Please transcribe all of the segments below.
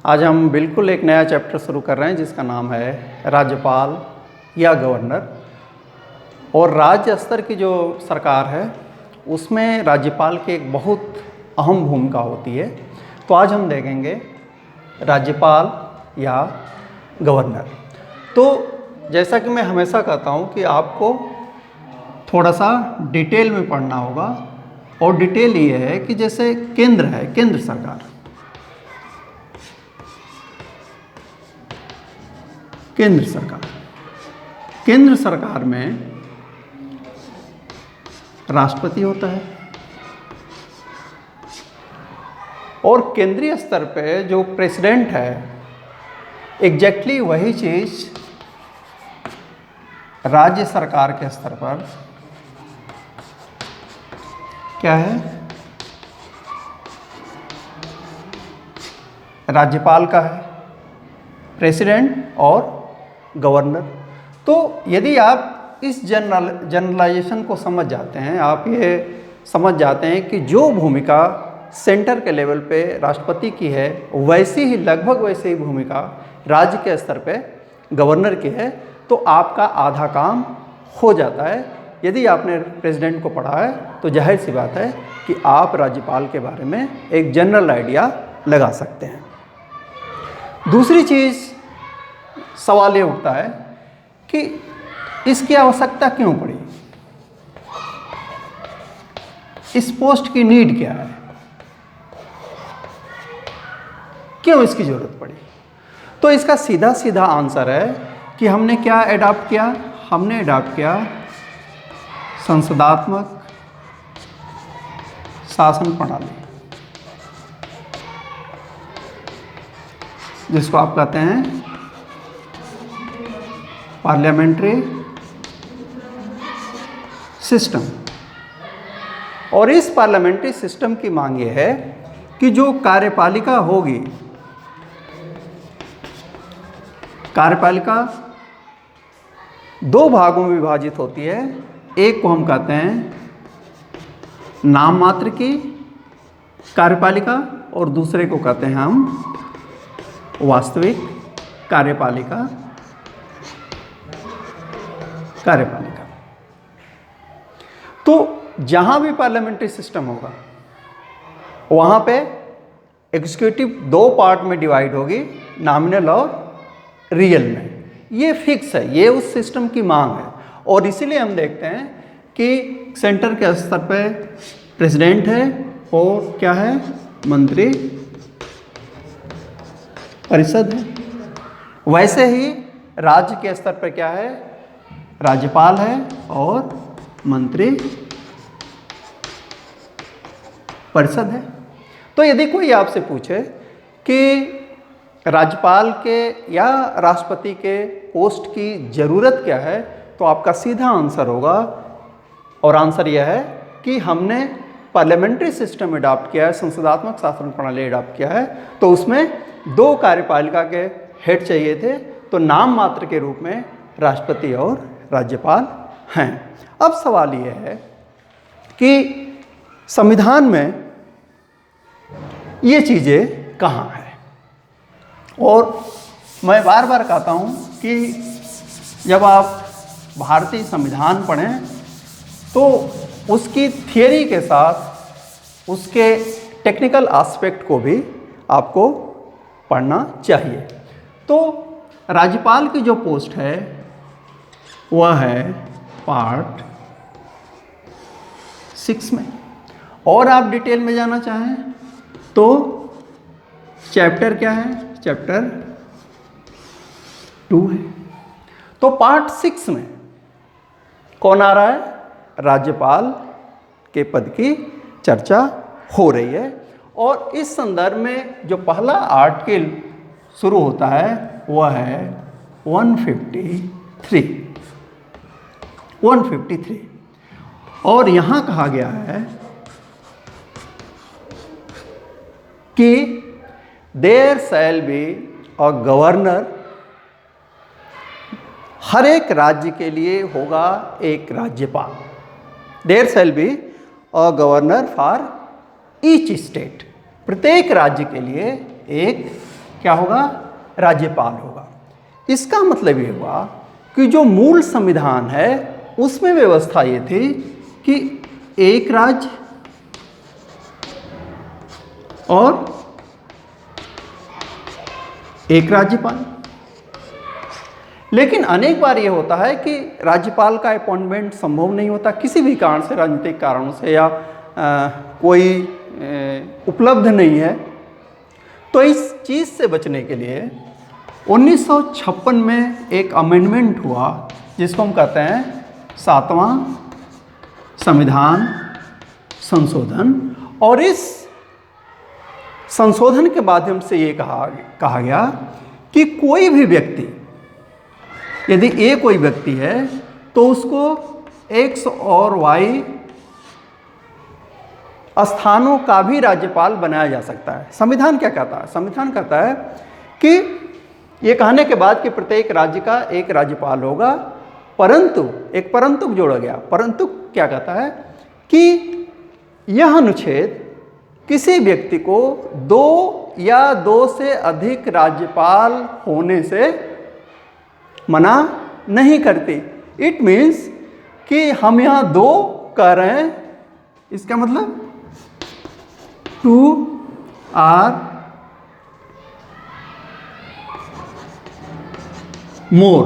आज हम बिल्कुल एक नया चैप्टर शुरू कर रहे हैं जिसका नाम है राज्यपाल या गवर्नर। और राज्य स्तर की जो सरकार है उसमें राज्यपाल की एक बहुत अहम भूमिका होती है। तो आज हम देखेंगे राज्यपाल या गवर्नर। तो जैसा कि मैं हमेशा कहता हूँ कि आपको थोड़ा सा डिटेल में पढ़ना होगा। और डिटेल ये है कि जैसे केंद्र है, केंद्र सरकार, केंद्र सरकार में राष्ट्रपति होता है और केंद्रीय स्तर पे जो प्रेसिडेंट है एग्जैक्टली वही चीज़ राज्य सरकार के स्तर पर क्या है, राज्यपाल का है, प्रेसिडेंट और गवर्नर। तो यदि आप इस जनरलाइजेशन को समझ जाते हैं, आप ये समझ जाते हैं कि जो भूमिका सेंटर के लेवल पे राष्ट्रपति की है वैसी ही लगभग वैसी ही भूमिका राज्य के स्तर पे गवर्नर की है, तो आपका आधा काम हो जाता है। यदि आपने प्रेसिडेंट को पढ़ा है तो जाहिर सी बात है कि आप राज्यपाल के बारे में एक जनरल आइडिया लगा सकते हैं। दूसरी चीज़ सवाल ये उठता है कि इसकी आवश्यकता क्यों पड़ी, इस पोस्ट की नीड क्या है, क्यों इसकी ज़रूरत पड़ी। तो इसका सीधा सीधा आंसर है कि हमने क्या अडॉप्ट किया, हमने अडॉप्ट किया संसदात्मक शासन प्रणाली, जिसको आप कहते हैं पार्लियामेंट्री सिस्टम। और इस पार्लियामेंट्री सिस्टम की मांग ये है कि जो कार्यपालिका होगी, कार्यपालिका दो भागों में विभाजित होती है। एक को हम कहते हैं नाम मात्र की कार्यपालिका और दूसरे को कहते हैं हम वास्तविक कार्यपालिका। तो जहां भी पार्लियामेंट्री सिस्टम होगा वहां पे एग्जीक्यूटिव दो पार्ट में डिवाइड होगी, नॉमिनल और रियल में। ये फिक्स है, ये उस सिस्टम की मांग है। और इसीलिए हम देखते हैं कि सेंटर के स्तर पे प्रेसिडेंट है और क्या है, मंत्री परिषद है। वैसे ही राज्य के स्तर पर क्या है, राज्यपाल है और मंत्री परिषद है। तो यदि कोई आपसे पूछे कि राज्यपाल के या राष्ट्रपति के पोस्ट की ज़रूरत क्या है, तो आपका सीधा आंसर होगा, और आंसर यह है कि हमने पार्लियामेंट्री सिस्टम अडॉप्ट किया है, संसदात्मक शासन प्रणाली अडॉप्ट किया है। तो उसमें दो कार्यपालिका के हेड चाहिए थे, तो नाम मात्र के रूप में राष्ट्रपति और राज्यपाल हैं। अब सवाल यह है कि संविधान में ये चीज़ें कहाँ हैं। और मैं बार बार कहता हूँ कि जब आप भारतीय संविधान पढ़ें तो उसकी थियरी के साथ उसके टेक्निकल एस्पेक्ट को भी आपको पढ़ना चाहिए। तो राज्यपाल की जो पोस्ट है वह है पार्ट 6 में। और आप डिटेल में जाना चाहें तो चैप्टर क्या है, चैप्टर 2 है। तो पार्ट 6 में कौन आ रहा है, राज्यपाल के पद की चर्चा हो रही है। और इस संदर्भ में जो पहला आर्टिकल शुरू होता है वह है 153। और यहाँ कहा गया है कि there shall be a governor, हर एक राज्य के लिए होगा एक राज्यपाल। There shall be a governor for each state, प्रत्येक राज्य के लिए एक क्या होगा? राज्यपाल होगा। इसका मतलब ये हुआ कि जो मूल संविधान है उसमें व्यवस्था ये थी कि एक राज्य और एक राज्यपाल। लेकिन अनेक बार ये होता है कि राज्यपाल का अपॉइंटमेंट संभव नहीं होता किसी भी कारण से, राजनीतिक कारणों से, या कोई उपलब्ध नहीं है। तो इस चीज़ से बचने के लिए 1956 में एक अमेंडमेंट हुआ जिसको हम कहते हैं 7वां संविधान संशोधन। और इस संशोधन के माध्यम से ये कहा गया कि कोई भी व्यक्ति, यदि ए कोई व्यक्ति है तो उसको एक्स और वाई स्थानों का भी राज्यपाल बनाया जा सकता है। संविधान क्या कहता है? संविधान कहता है कि ये कहने के बाद कि प्रत्येक राज्य का एक राज्यपाल होगा, परंतु एक परंतु जोड़ा गया। परंतु क्या कहता है कि यह अनुच्छेद किसी व्यक्ति को 2 या 2 से अधिक राज्यपाल होने से मना नहीं करती। इट मीन्स कि हम यहाँ 2 कह रहे हैं, इसका मतलब 2 आर मोर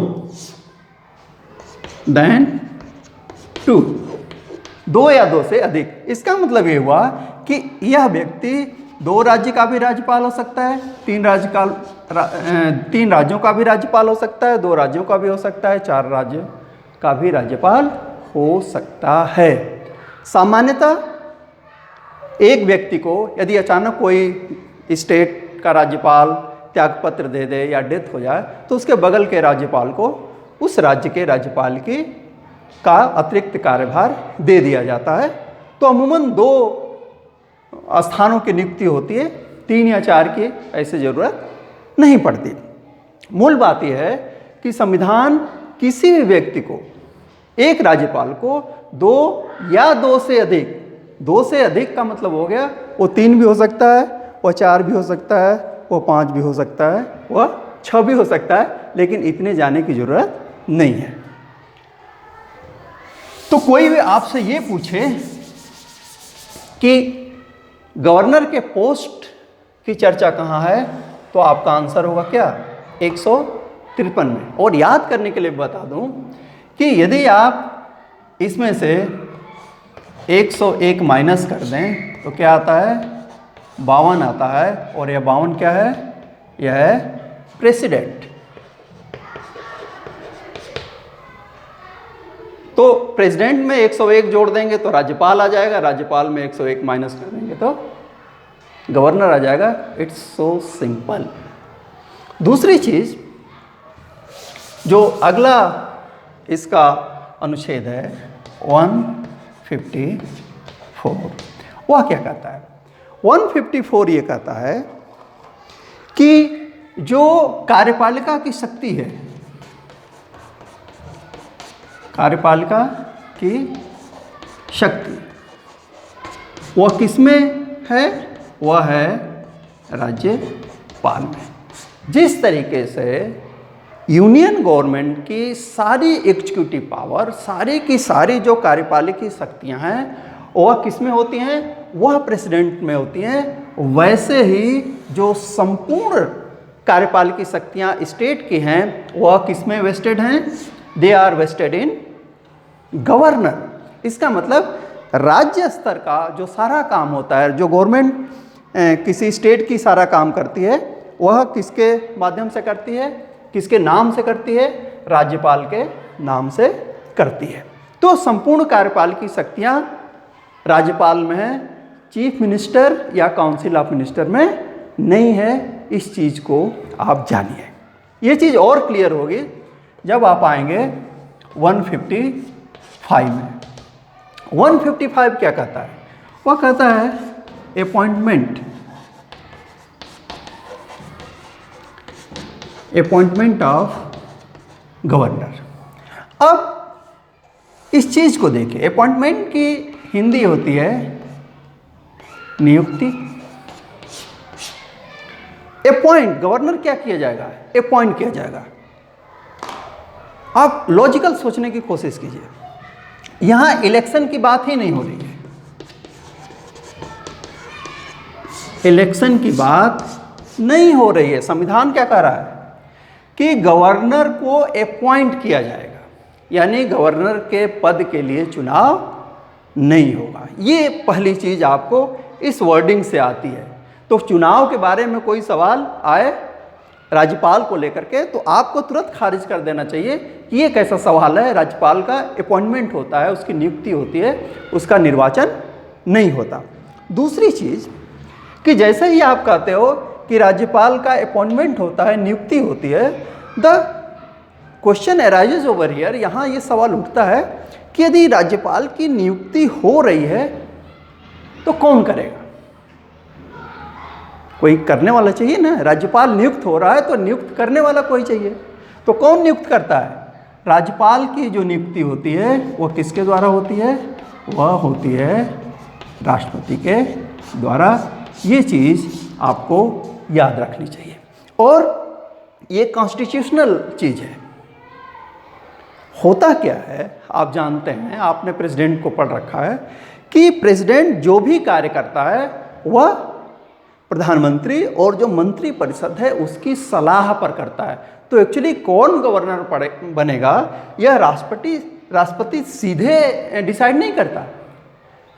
देन 2, 2 या 2 से अधिक। इसका मतलब ये हुआ कि यह व्यक्ति 2 राज्य का भी राज्यपाल हो सकता है, 3 राज्यों का भी राज्यपाल हो सकता है, 2 राज्यों का भी हो सकता है, 4 राज्यों का भी राज्यपाल हो सकता है। सामान्यतः एक व्यक्ति को यदि अचानक कोई स्टेट का राज्यपाल त्यागपत्र दे दे या डेथ हो जाए तो उसके बगल के राज्यपाल को उस राज्य के राज्यपाल का अतिरिक्त कार्यभार दे दिया जाता है। तो अमूमन 2 स्थानों की नियुक्ति होती है, 3 या 4 की ऐसे ज़रूरत नहीं पड़ती। मूल बात यह है कि संविधान किसी भी व्यक्ति को, एक राज्यपाल को 2 या 2 से अधिक, 2 से अधिक का मतलब हो गया वो 3 भी हो सकता है, वो 4 भी हो सकता है, वो 5 भी हो सकता है, वह 6 भी हो सकता है, लेकिन इतने जाने की जरूरत नहीं है। तो कोई भी आपसे ये पूछे कि गवर्नर के पोस्ट की चर्चा कहाँ है, तो आपका आंसर होगा क्या? 153 में। और याद करने के लिए बता दूं कि यदि आप इसमें से 101 माइनस कर दें तो क्या आता है? 52 आता है। और यह 52 क्या है? यह है प्रेसिडेंट। तो प्रेसिडेंट में 101 जोड़ देंगे तो राज्यपाल आ जाएगा, राज्यपाल में 101 माइनस कर देंगे तो गवर्नर आ जाएगा। It's so simple. दूसरी चीज, जो अगला इसका अनुच्छेद है 154, वह क्या कहता है? 154 ये कहता है कि जो कार्यपालिका की शक्ति है, कार्यपालिका की शक्ति वह किसमें है? वह है राज्यपाल में। जिस तरीके से यूनियन गवर्नमेंट की सारी एग्जीक्यूटिव पावर, सारी की सारी जो कार्यपालिकी शक्तियां हैं वह किसमें होती हैं? वह प्रेसिडेंट में होती हैं। वैसे ही जो संपूर्ण कार्यपालिकी शक्तियां स्टेट की हैं वह किसमें वेस्टेड हैं? They are vested in governor. इसका मतलब राज्य स्तर का जो सारा काम होता है, जो गवर्नमेंट किसी स्टेट की सारा काम करती है, वह किसके माध्यम से करती है? किसके नाम से करती है? राज्यपाल के नाम से करती है। तो संपूर्ण कार्यपालिकी शक्तियां राज्यपाल में है, चीफ मिनिस्टर या काउंसिल ऑफ मिनिस्टर में नहीं है। इस चीज़ को आप जानिए। ये चीज़ और क्लियर होगी जब आप आएंगे 155 में। 155 क्या कहता है? वह कहता है अपॉइंटमेंट ऑफ गवर्नर। अब इस चीज को देखिए, अपॉइंटमेंट की हिंदी होती है नियुक्ति, अपॉइंट, गवर्नर क्या किया जाएगा, अपॉइंट किया जाएगा। आप लॉजिकल सोचने की कोशिश कीजिए, यहां इलेक्शन की बात ही नहीं हो रही है, इलेक्शन की बात नहीं हो रही है। संविधान क्या कह रहा है कि गवर्नर को अपॉइंट किया जाएगा, यानी गवर्नर के पद के लिए चुनाव नहीं होगा। ये पहली चीज आपको इस वर्डिंग से आती है। तो चुनाव के बारे में कोई सवाल आए राज्यपाल को लेकर के तो आपको तुरंत खारिज कर देना चाहिए कि ये कैसा सवाल है, राज्यपाल का अपॉइंटमेंट होता है, उसकी नियुक्ति होती है, उसका निर्वाचन नहीं होता। दूसरी चीज कि जैसे ही आप कहते हो कि राज्यपाल का अपॉइंटमेंट होता है, नियुक्ति होती है, the question arises over here, यहाँ ये सवाल उठता है कि यदि राज्यपाल की नियुक्ति हो रही है तो कौन करेगा? कोई करने वाला चाहिए ना। राज्यपाल नियुक्त हो रहा है तो नियुक्त करने वाला कोई चाहिए। तो कौन नियुक्त करता है? राज्यपाल की जो नियुक्ति होती है वो किसके द्वारा होती है? वह होती है राष्ट्रपति के द्वारा। ये चीज़ आपको याद रखनी चाहिए और ये कॉन्स्टिट्यूशनल चीज़ है। होता क्या है आप जानते हैं, आपने प्रेसिडेंट को पढ़ रखा है कि प्रेसिडेंट जो भी कार्य करता है वह प्रधानमंत्री और जो मंत्री परिषद है उसकी सलाह पर करता है। तो एक्चुअली कौन गवर्नर बनेगा यह राष्ट्रपति सीधे डिसाइड नहीं करता।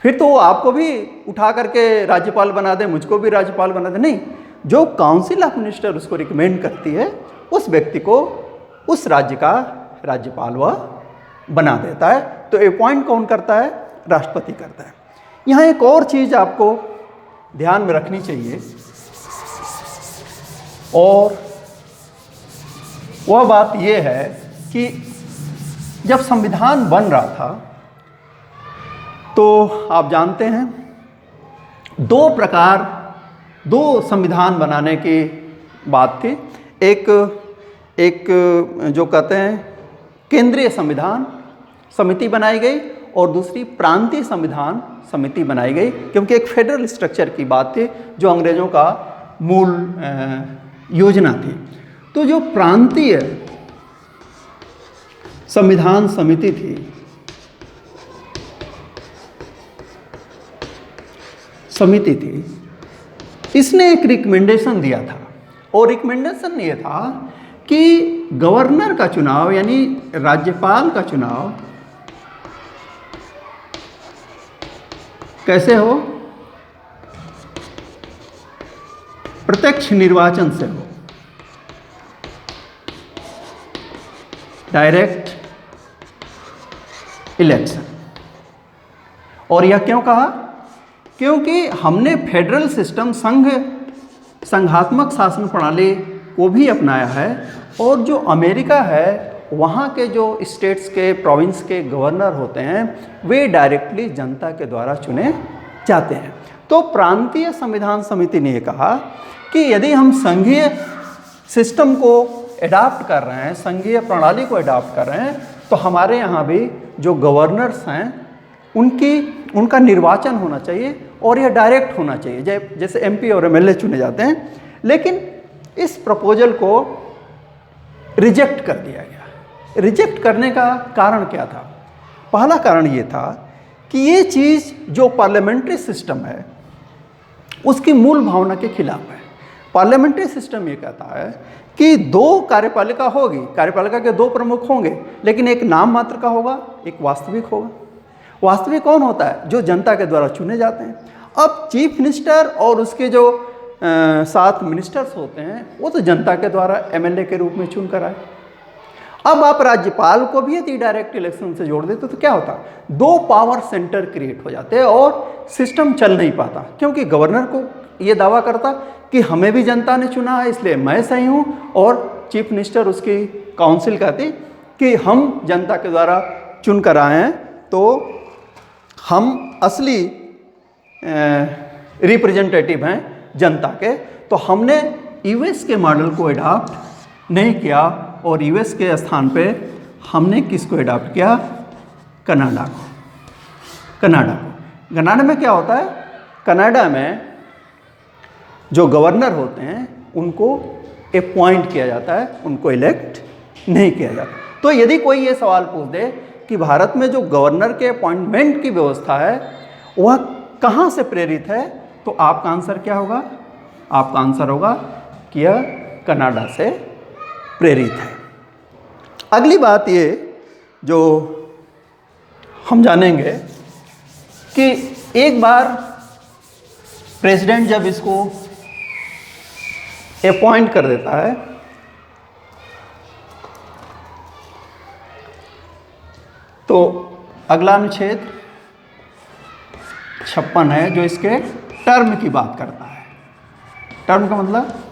फिर तो वो आपको भी उठा करके राज्यपाल बना दे, मुझको भी राज्यपाल बना दे, नहीं। जो काउंसिल ऑफ मिनिस्टर उसको रिकमेंड करती है उस व्यक्ति को उस राज्य का राज्यपाल वह बना देता है। तो अपॉइंट कौन करता है? राष्ट्रपति करता है। यहाँ एक और चीज़ आपको ध्यान में रखनी चाहिए और वह बात यह है कि जब संविधान बन रहा था तो आप जानते हैं दो संविधान बनाने की बात थी। एक जो कहते हैं केंद्रीय संविधान समिति बनाई गई और दूसरी प्रांतीय संविधान समिति बनाई गई, क्योंकि एक फेडरल स्ट्रक्चर की बात थी जो अंग्रेजों का मूल योजना थी। तो जो प्रांतीय संविधान समिति थी, इसने एक रिकमेंडेशन दिया था और रिकमेंडेशन ये था कि गवर्नर का चुनाव यानी राज्यपाल का चुनाव कैसे हो? प्रत्यक्ष निर्वाचन से हो, डायरेक्ट इलेक्शन। और यह क्यों कहा? क्योंकि हमने फेडरल सिस्टम संघात्मक शासन प्रणाली को भी अपनाया है और जो अमेरिका है वहाँ के जो स्टेट्स के प्रोविंस के गवर्नर होते हैं वे डायरेक्टली जनता के द्वारा चुने जाते हैं। तो प्रांतीय संविधान समिति ने कहा कि यदि हम संघीय सिस्टम को एडाप्ट कर रहे हैं, संघीय प्रणाली को एडाप्ट कर रहे हैं, तो हमारे यहाँ भी जो गवर्नर्स हैं उनका निर्वाचन होना चाहिए और यह डायरेक्ट होना चाहिए, जैसे एमपी और एमएलए चुने जाते हैं। लेकिन इस प्रपोजल को रिजेक्ट कर दिया गया। रिजेक्ट करने का कारण क्या था? पहला कारण ये था कि ये चीज़ जो पार्लियामेंट्री सिस्टम है उसकी मूल भावना के खिलाफ है। पार्लियामेंट्री सिस्टम ये कहता है कि दो कार्यपालिका होगी, कार्यपालिका के दो प्रमुख होंगे, लेकिन एक नाम मात्र का होगा, एक वास्तविक होगा। वास्तविक कौन होता है? जो जनता के द्वारा चुने जाते हैं। अब चीफ मिनिस्टर और उसके जो 7 मिनिस्टर्स होते हैं वो तो जनता के द्वारा एमएलए के रूप में चुन कर आए। अब आप राज्यपाल को भी यदि डायरेक्ट इलेक्शन से जोड़ देते तो क्या होता? 2 पावर सेंटर क्रिएट हो जाते हैं और सिस्टम चल नहीं पाता, क्योंकि गवर्नर को ये दावा करता कि हमें भी जनता ने चुना है इसलिए मैं सही हूँ, और चीफ मिनिस्टर उसकी काउंसिल कहती कि हम जनता के द्वारा चुन कर आए हैं तो हम असली रिप्रेजेंटेटिव हैं जनता के। तो हमने यूएस के मॉडल को एडॉप्ट नहीं किया और यूएस के स्थान पे हमने किसको एडॉप्ट किया? कनाडा को। कनाडा में क्या होता है? कनाडा में जो गवर्नर होते हैं उनको अपॉइंट किया जाता है, उनको इलेक्ट नहीं किया जाता। तो यदि कोई ये सवाल पूछ दे कि भारत में जो गवर्नर के अपॉइंटमेंट की व्यवस्था है वह कहाँ से प्रेरित है, तो आपका आंसर क्या होगा? आपका आंसर होगा कि यह कनाडा से प्रेरित है। अगली बात ये जो हम जानेंगे कि एक बार प्रेसिडेंट जब इसको अपॉइंट कर देता है तो अगला अनुच्छेद 56 है जो इसके टर्म की बात करता है। टर्म का मतलब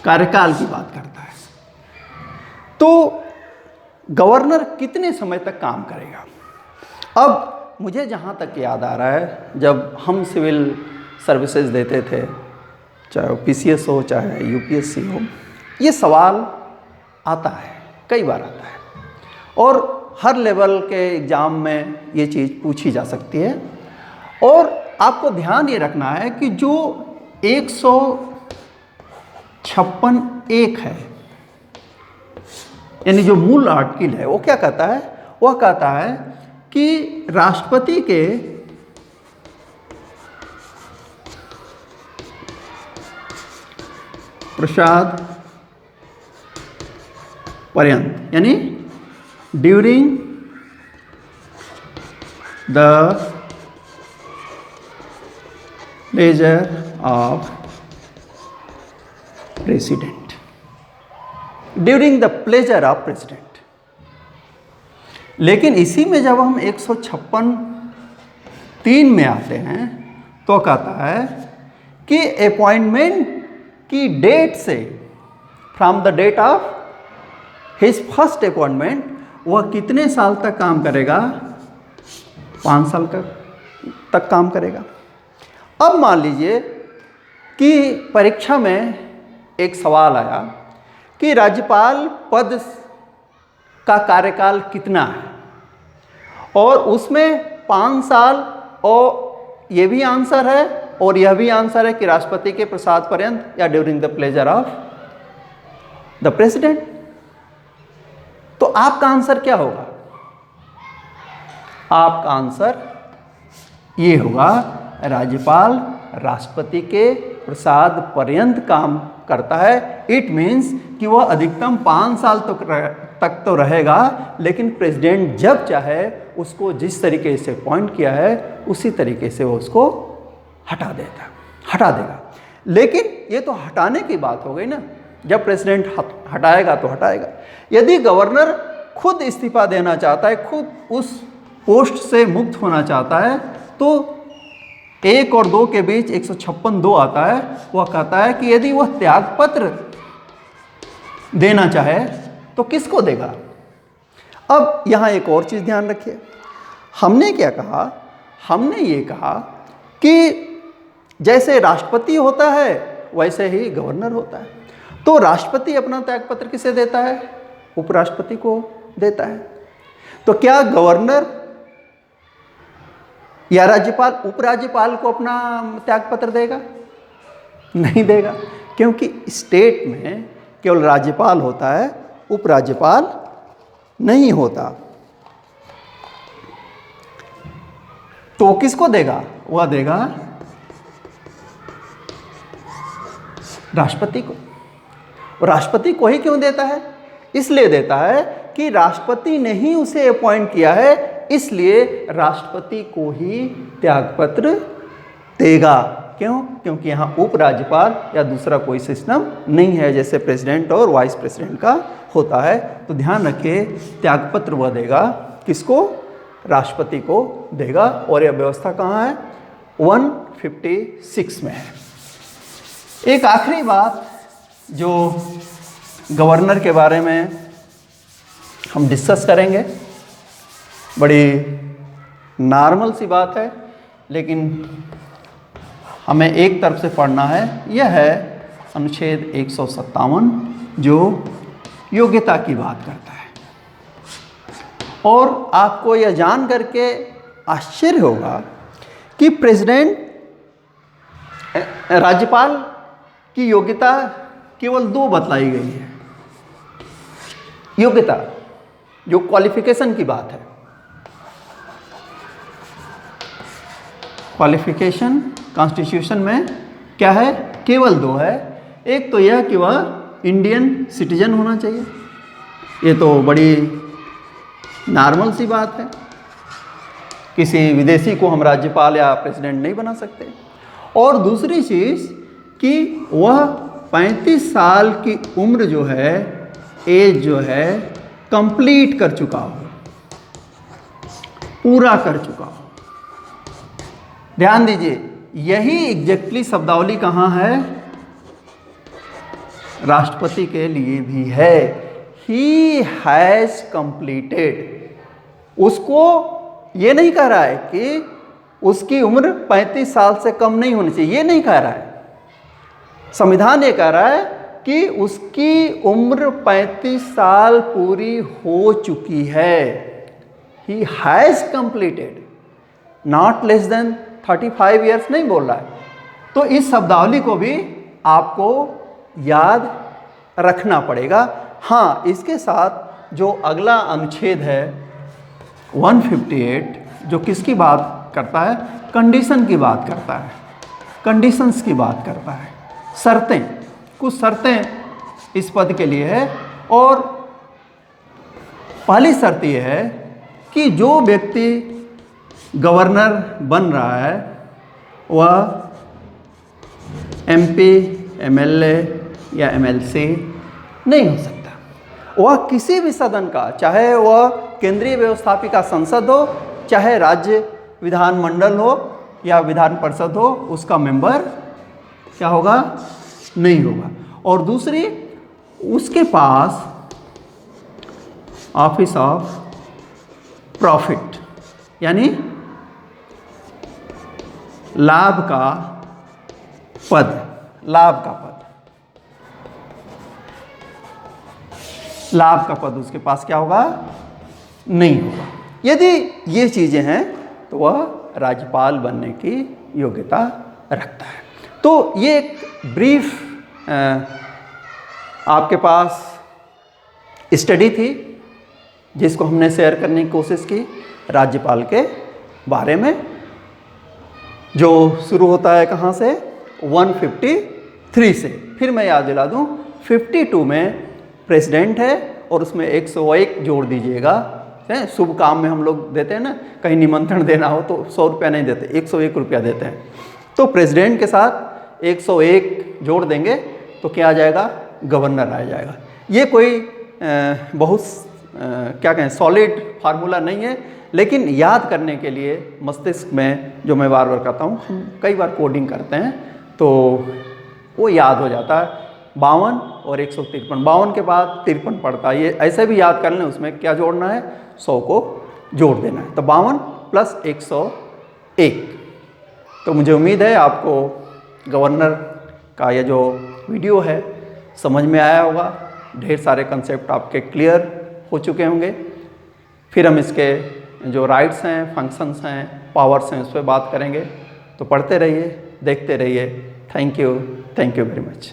कार्यकाल की बात करता है। तो गवर्नर कितने समय तक काम करेगा? अब मुझे जहाँ तक याद आ रहा है, जब हम सिविल सर्विसेज देते थे, चाहे वो पीसीएस हो चाहे यूपीएससी हो, ये सवाल आता है, कई बार आता है और हर लेवल के एग्ज़ाम में ये चीज़ पूछी जा सकती है। और आपको ध्यान ये रखना है कि जो 156(1) है, यानी जो मूल आर्टिकल है, वो क्या कहता है? वह कहता है कि राष्ट्रपति के प्रसाद पर्यंत, यानी during the pleasure of president, during the pleasure of president. लेकिन इसी में जब हम 156(3) में आते हैं तो कहता है कि अपॉइंटमेंट की डेट से, from the date of his first appointment, वह कितने साल तक काम करेगा? 5 साल तक काम करेगा। अब मान लीजिए कि परीक्षा में एक सवाल आया कि राज्यपाल पद का कार्यकाल कितना है, और उसमें 5 साल, और ये भी आंसर है और यह भी आंसर है कि राष्ट्रपति के प्रसाद पर्यंत या during the pleasure of the president. तो आपका आंसर क्या होगा? आपका आंसर ये होगा, राज्यपाल राष्ट्रपति के प्रसाद पर्यंत काम करता है। इट मीन्स कि वह अधिकतम 5 साल तक तो रहेगा, लेकिन प्रेसिडेंट जब चाहे उसको जिस तरीके से अपॉइंट किया है उसी तरीके से वो उसको हटा देगा। लेकिन ये तो हटाने की बात हो गई ना, जब प्रेसिडेंट हटाएगा तो हटाएगा। यदि गवर्नर खुद इस्तीफा देना चाहता है, खुद उस पोस्ट से मुक्त होना चाहता है, तो 1 और 2 के बीच 156(2) आता है। वह कहता है कि यदि वह त्यागपत्र देना चाहे तो किसको देगा? अब यहाँ एक और चीज़ ध्यान रखिए, हमने क्या कहा? हमने ये कहा कि जैसे राष्ट्रपति होता है वैसे ही गवर्नर होता है। तो राष्ट्रपति अपना त्यागपत्र किसे देता है? उपराष्ट्रपति को देता है। तो क्या गवर्नर या राज्यपाल उपराज्यपाल को अपना त्यागपत्र देगा? नहीं देगा, क्योंकि स्टेट में केवल राज्यपाल होता है, उपराज्यपाल नहीं होता। तो किसको देगा? वह देगा राष्ट्रपति को। और राष्ट्रपति को ही क्यों देता है? इसलिए देता है कि राष्ट्रपति ने ही उसे अपॉइंट किया है, इसलिए राष्ट्रपति को ही त्यागपत्र देगा। क्यों? क्योंकि यहाँ उपराज्यपाल या दूसरा कोई सिस्टम नहीं है जैसे प्रेसिडेंट और वाइस प्रेसिडेंट का होता है। तो ध्यान रखिए, त्यागपत्र वह देगा किसको? राष्ट्रपति को देगा। और यह व्यवस्था कहाँ है? 156 में है। एक आखिरी बात जो गवर्नर के बारे में हम डिस्कस करेंगे, बड़ी नॉर्मल सी बात है, लेकिन हमें एक तरफ से पढ़ना है। यह है अनुच्छेद 157 जो योग्यता की बात करता है। और आपको यह जान करके आश्चर्य होगा कि प्रेसिडेंट राज्यपाल की योग्यता केवल 2 बतलाई गई है। योग्यता जो क्वालिफिकेशन की बात है, क्वालिफिकेशन कॉन्स्टिट्यूशन में क्या है, केवल 2 है। एक तो यह कि वह इंडियन सिटीजन होना चाहिए, ये तो बड़ी नॉर्मल सी बात है, किसी विदेशी को हम राज्यपाल या प्रेसिडेंट नहीं बना सकते। और दूसरी चीज़ कि वह 35 साल की उम्र जो है, एज जो है, कंप्लीट कर चुका हो, पूरा कर चुका हो। ध्यान दीजिए, यही एग्जैक्टली शब्दावली कहाँ है, राष्ट्रपति के लिए भी है। He has completed. उसको ये नहीं कह रहा है कि उसकी उम्र 35 साल से कम नहीं होनी चाहिए, ये नहीं कह रहा है। संविधान ये कह रहा है कि उसकी उम्र 35 साल पूरी हो चुकी है। He has completed, not less than 35 years नहीं बोल रहा है। तो इस शब्दावली को भी आपको याद रखना पड़ेगा। हाँ, इसके साथ जो अगला अनुच्छेद है 158, जो किसकी बात करता है, कंडीशन की बात करता है, कंडीशंस की बात करता है, शर्तें, कुछ शर्तें इस पद के लिए है। और पहली शर्त यह है कि जो व्यक्ति गवर्नर बन रहा है वह MP, MLA या MLC नहीं हो सकता। वह किसी भी सदन का, चाहे वह केंद्रीय व्यवस्थापिका संसद हो, चाहे राज्य विधानमंडल हो या विधान परिषद हो, उसका मेंबर क्या होगा, नहीं होगा। और दूसरी, उसके पास ऑफिस ऑफ प्रॉफिट यानी लाभ का पद, लाभ का पद, लाभ का पद उसके पास क्या होगा, नहीं होगा। यदि ये चीज़ें हैं तो वह राज्यपाल बनने की योग्यता रखता है। तो ये एक ब्रीफ आपके पास स्टडी थी जिसको हमने शेयर करने की कोशिश की राज्यपाल के बारे में, जो शुरू होता है कहाँ से, 153 से। फिर मैं याद दिला दूँ, 52 में प्रेसिडेंट है और उसमें 101 जोड़ दीजिएगा। शुभ काम में हम लोग देते हैं ना, कहीं निमंत्रण देना हो तो 100 रुपया नहीं देते, 101 रुपया देते हैं। तो प्रेसिडेंट के साथ 101 जोड़ देंगे तो क्या आ जाएगा, गवर्नर आ जाएगा। ये कोई बहुत क्या कहें, सॉलिड फार्मूला नहीं है, लेकिन याद करने के लिए मस्तिष्क में, जो मैं बार बार कहता हूँ, हम कई बार कोडिंग करते हैं तो वो याद हो जाता है। 52 और 153, 52 के बाद 53 पड़ता है, ये ऐसे भी याद कर लें। उसमें क्या जोड़ना है, 100 को जोड़ देना है। तो 52 प्लस 101। तो मुझे उम्मीद है आपको गवर्नर का ये जो वीडियो है समझ में आया होगा, ढेर सारे कंसेप्ट आपके क्लियर हो चुके होंगे। फिर हम इसके जो राइट्स हैं, फंक्शंस हैं, पावर्स हैं, उस पर बात करेंगे। तो पढ़ते रहिए, देखते रहिए। Thank you very much.